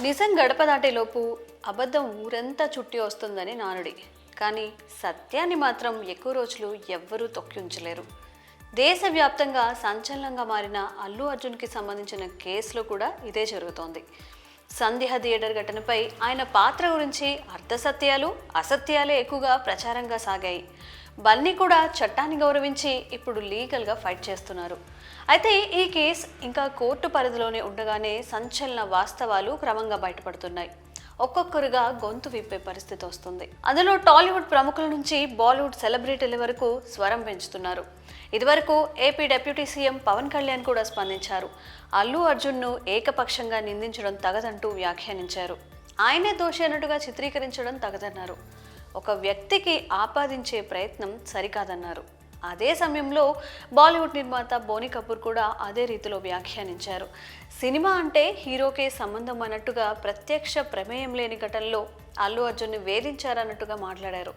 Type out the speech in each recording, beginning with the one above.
నిజం గడప దాటేలోపు అబద్ధం ఊరంతా చుట్టి వస్తుందని నానుడి. కానీ సత్యాన్ని మాత్రం ఎక్కువ రోజులు ఎవ్వరూ తొక్కి ఉంచలేరు. దేశవ్యాప్తంగా సంచలనంగా మారిన అల్లు అర్జున్కి సంబంధించిన కేసులో కూడా ఇదే జరుగుతోంది. సంధ్య థియేటర్ ఘటనపై ఆయన పాత్ర గురించి అర్ధసత్యాలు అసత్యాలే ఎక్కువగా ప్రచారంగా సాగాయి. బన్నీ కూడా చట్టాన్ని గౌరవించి ఇప్పుడు లీగల్గా ఫైట్ చేస్తున్నారు. అయితే ఈ కేసు ఇంకా కోర్టు పరిధిలోనే ఉండగానే సంచలన వాస్తవాలు క్రమంగా బయటపడుతున్నాయి. ఒక్కొక్కరుగా గొంతు విప్పే పరిస్థితి వస్తుంది. అందులో టాలీవుడ్ ప్రముఖుల నుంచి బాలీవుడ్ సెలబ్రిటీల వరకు స్వరం పెంచుతున్నారు. ఇదివరకు AP deputy CM Pawan Kalyan కూడా స్పందించారు. అల్లు అర్జున్ను ఏకపక్షంగా నిందించడం తగదంటూ వ్యాఖ్యానించారు. ఆయనే దోషి అన్నట్టుగా చిత్రీకరించడం తగదన్నారు. ఒక వ్యక్తికి ఆపాదించే ప్రయత్నం సరికాదన్నారు. అదే సమయంలో బాలీవుడ్ నిర్మాత బోనీ కపూర్ కూడా అదే రీతిలో వ్యాఖ్యానించారు. సినిమా అంటే హీరోకే సంబంధం అన్నట్టుగా ప్రత్యక్ష ప్రమేయం లేని ఘటనలో అల్లు అర్జున్ని వేధించారన్నట్టుగా మాట్లాడారు.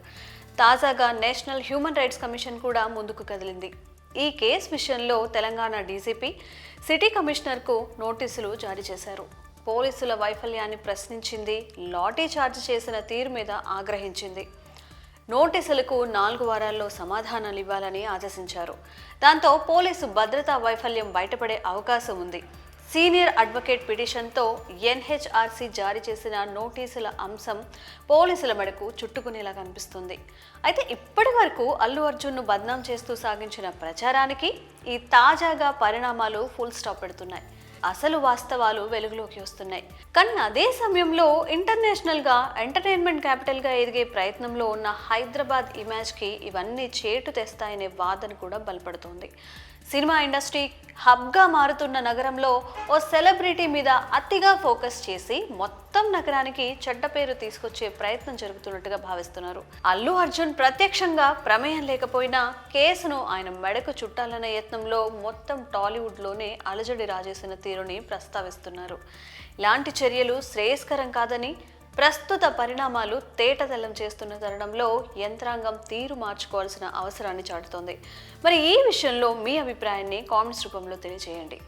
తాజాగా నేషనల్ హ్యూమన్ రైట్స్ కమిషన్ కూడా ముందుకు కదిలింది. ఈ కేసు విషయంలో తెలంగాణ డీజీపీ సిటీ కమిషనర్కు నోటీసులు జారీ చేశారు. పోలీసుల వైఫల్యాన్ని ప్రశ్నించింది, లాఠీ చార్జ్ చేసిన తీరు మీద ఆగ్రహించింది. నోటీసులకు 4 వారాల్లో సమాధానాలు ఇవ్వాలని ఆదేశించారు. దాంతో పోలీసు భద్రతా వైఫల్యం బయటపడే అవకాశం ఉంది. సీనియర్ అడ్వకేట్ పిటిషన్తో ఎన్హెచ్ఆర్సీ జారీ చేసిన నోటీసుల అంశం పోలీసుల మెడకు చుట్టుకునేలా కనిపిస్తుంది. అయితే ఇప్పటి వరకు అల్లు అర్జున్ను బద్నాం చేస్తూ సాగించిన ప్రచారానికి ఈ తాజాగా పరిణామాలు ఫుల్ స్టాప్ పెడుతున్నాయి. అసలు వాస్తవాలు వెలుగులోకి వస్తున్నాయి. కానీ అదే సమయంలో ఇంటర్నేషనల్గా ఎంటర్టైన్మెంట్ క్యాపిటల్గా ఎదిగే ప్రయత్నంలో ఉన్న హైదరాబాద్ ఇమేజ్కి ఇవన్నీ చేటు తెస్తాయనే వాదన కూడా బలపడుతోంది. సినిమా ఇండస్ట్రీ హబ్గా మారుతున్న నగరంలో ఓ సెలబ్రిటీ మీద అతిగా ఫోకస్ చేసి మొత్తం నగరానికి చెడ్డ పేరు తీసుకొచ్చే ప్రయత్నం జరుగుతున్నట్టుగా భావిస్తున్నారు. అల్లు అర్జున్ ప్రత్యక్షంగా ప్రమేయం లేకపోయినా కేసును ఆయన మెడకు చుట్టాలనే యత్నంలో మొత్తం టాలీవుడ్లోనే అలజడి రాజేసిన తీరుని ప్రస్తావిస్తున్నారు. ఇలాంటి చర్యలు శ్రేయస్కరం కాదని, ప్రస్తుత పరిణామాలు తేటతెల్లం చేస్తున్న తరుణంలో యంత్రాంగం తీరు మార్చుకోవాల్సిన అవసరాన్ని చాటుతోంది. మరి ఈ విషయంలో మీ అభిప్రాయాన్ని కామెంట్స్ రూపంలో తెలియజేయండి.